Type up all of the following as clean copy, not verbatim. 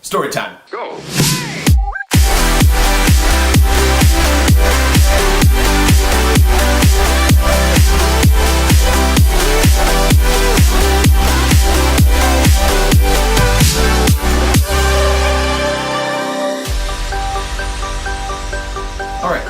Story time. Go! Alright.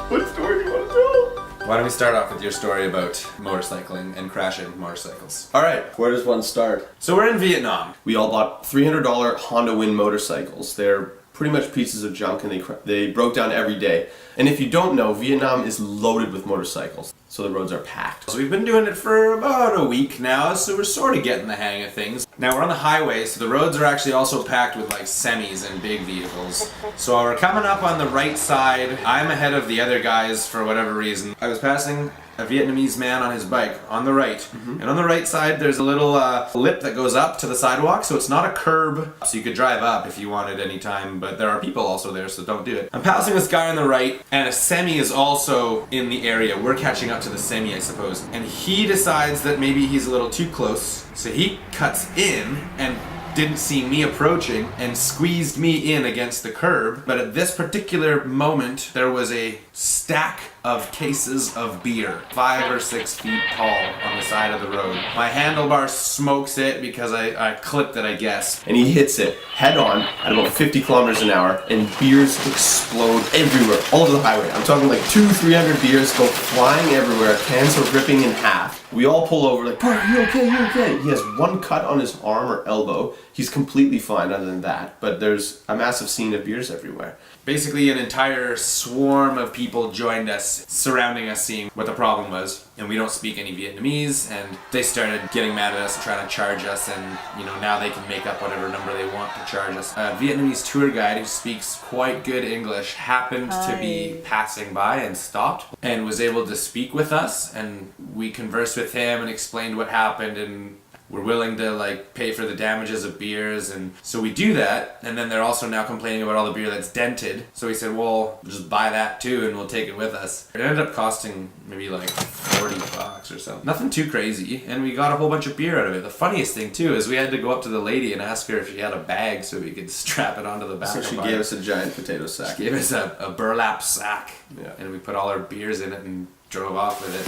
What story do you want to tell? Why don't we start off with your story about motorcycling and crashing motorcycles? Alright, where does one start? So we're in Vietnam. We all bought $300 Honda Win motorcycles. They're pretty much pieces of junk and they broke down every day. And if you don't know, Vietnam is loaded with motorcycles. So the roads are packed. So we've been doing it for about a week now, so we're sort of getting the hang of things. Now we're on the highway, so the roads are actually also packed with like semis and big vehicles. So we're coming up on the right side. I'm ahead of the other guys for whatever reason. I was passing a Vietnamese man on his bike on the right. And on the right side there's a little lip that goes up to the sidewalk, so it's not a curb, so you could drive up if you wanted any time, but there are people also there, so don't do it. I'm passing this guy on the right, and a semi is also in the area. We're catching up to the semi, I suppose. And he decides that maybe he's a little too close, so he cuts in and didn't see me approaching and squeezed me in against the curb. But at this particular moment, there was a stack of cases of beer, 5 or 6 feet tall, on the side of the road. My handlebar smokes it because I clipped it, I guess. And he hits it head on at about 50 kilometers an hour, and beers explode everywhere, all over the highway. I'm talking like 200-300 beers go flying everywhere, cans are ripping in half. We all pull over like, "Bro, you okay, you okay?" He has one cut on his arm or elbow. He's completely fine other than that, but there's a massive scene of beers everywhere. Basically an entire swarm of people joined us, surrounding us, seeing what the problem was. And we don't speak any Vietnamese, and they started getting mad at us and trying to charge us, and you know, now they can make up whatever number they want to charge us. A Vietnamese tour guide who speaks quite good English happened to be passing by and stopped and was able to speak with us, and we conversed with him and explained what happened, and we're willing to like pay for the damages of beers. And so we do that, and then they're also now complaining about all the beer that's dented. So we said, well, just buy that too and we'll take it with us. It ended up costing maybe like $40 or something. Nothing too crazy, and we got a whole bunch of beer out of it. The funniest thing too is we had to go up to the lady and ask her if she had a bag so we could strap it onto the back So of she our... gave us a giant potato sack. She gave us a burlap sack, Yeah. and we put all our beers in it and drove off with it.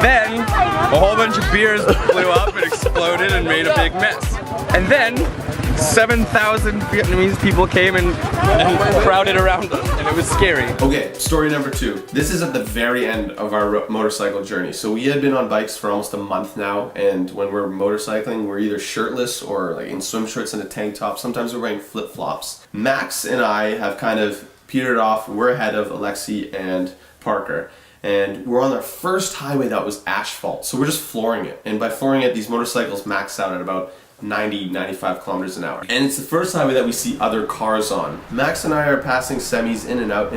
Then a whole bunch of beers blew up and exploded and made a big mess. And then 7,000 Vietnamese people came and crowded around us, and it was scary. Okay, story number 2. This is at the very end of our motorcycle journey. So we had been on bikes for almost a month now, and when we're motorcycling, we're either shirtless or like in swim shorts and a tank top. Sometimes we're wearing flip-flops. Max and I have kind of petered off. We're ahead of Alexi and Parker. And we're on our first highway that was asphalt. So we're just flooring it. And by flooring it, these motorcycles max out at about 90-95 kilometers an hour. And it's the first highway that we see other cars on. Max and I are passing semis in and out,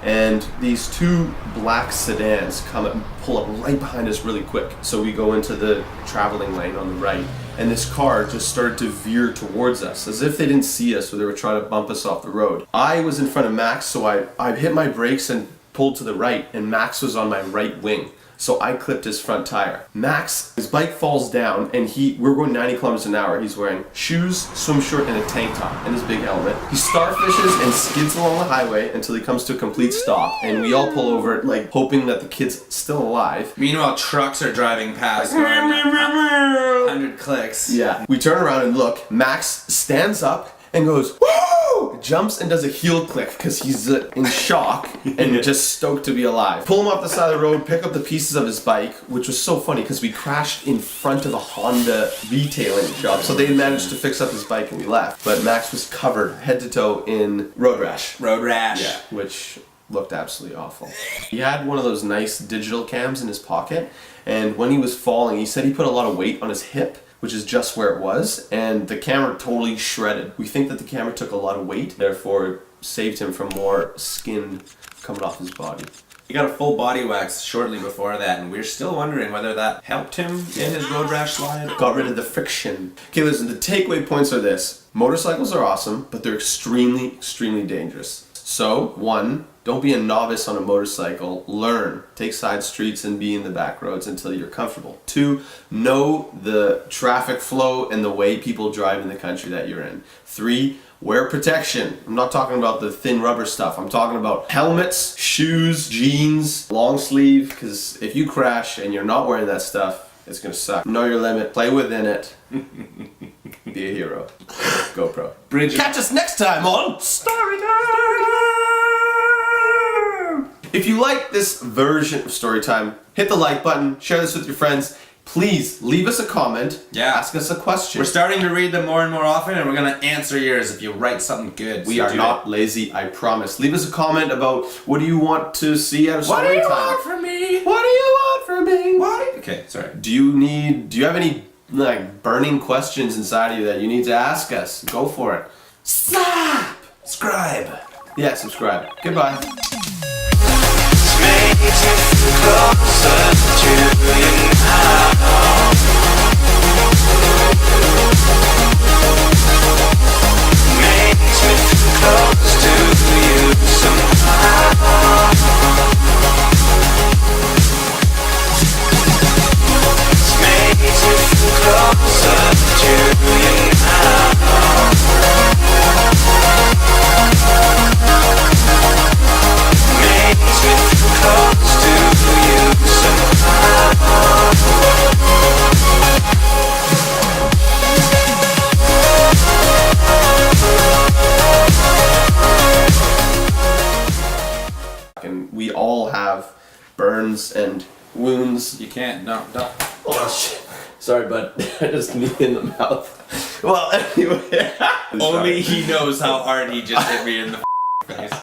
and these 2 black sedans come up and pull up right behind us really quick. So we go into the traveling lane on the right, and this car just started to veer towards us as if they didn't see us, so they were trying to bump us off the road. I was in front of Max, so I hit my brakes and pulled to the right, and Max was on my right wing. So I clipped his front tire. Max, his bike falls down, and we're going 90 kilometers an hour. He's wearing shoes, swim short, and a tank top, and his big helmet. He starfishes and skids along the highway until he comes to a complete stop, and we all pull over, like, hoping that the kid's still alive. Meanwhile, trucks are driving past going 100 clicks. Yeah. We turn around and look. Max stands up and goes, "Woo!" Jumps and does a heel click because he's in shock and just stoked to be alive. Pull him off the side of the road, pick up the pieces of his bike, which was so funny because we crashed in front of a Honda retailing shop. So they managed to fix up his bike and we left. But Max was covered head to toe in road rash. Road rash. Yeah, which looked absolutely awful. He had one of those nice digital cams in his pocket, and when he was falling, he said he put a lot of weight on his hip, which is just where it was, and the camera totally shredded. We think that the camera took a lot of weight, therefore it saved him from more skin coming off his body. He got a full body wax shortly before that, and we're still wondering whether that helped him in his road rash slide. Got rid of the friction. Okay, listen, the takeaway points are this. Motorcycles are awesome, but they're extremely, extremely dangerous. So, 1, Don't be a novice on a motorcycle. Learn. Take side streets and be in the back roads until you're comfortable. 2, know the traffic flow and the way people drive in the country that you're in. 3, wear protection. I'm not talking about the thin rubber stuff. I'm talking about helmets, shoes, jeans, long sleeve, because if you crash and you're not wearing that stuff, it's gonna suck. Know your limit, play within it, be a hero. GoPro. Bridget. Catch us next time on Story Time! If you like this version of Story Time, hit the like button, share this with your friends. Please leave us a comment, ask us a question. We're starting to read them more and more often, and we're gonna answer yours if you write something good. We are not lazy, I promise. Leave us a comment about what do you want to see out of Story Time. What do you want from me? What do you want from me? What? Okay, sorry. Do you have any like burning questions inside of you that you need to ask us? Go for it. Subscribe. Yeah, subscribe. Goodbye. Makes me feel closer to you now. Makes me feel close to you somehow. Makes me feel closer to you now. Makes me feel close to you somehow. And we all have burns and wounds. You can't, no. Oh shit. Sorry, bud. I just knee in the mouth. Well, anyway. Only he knows how hard he just hit me in the face.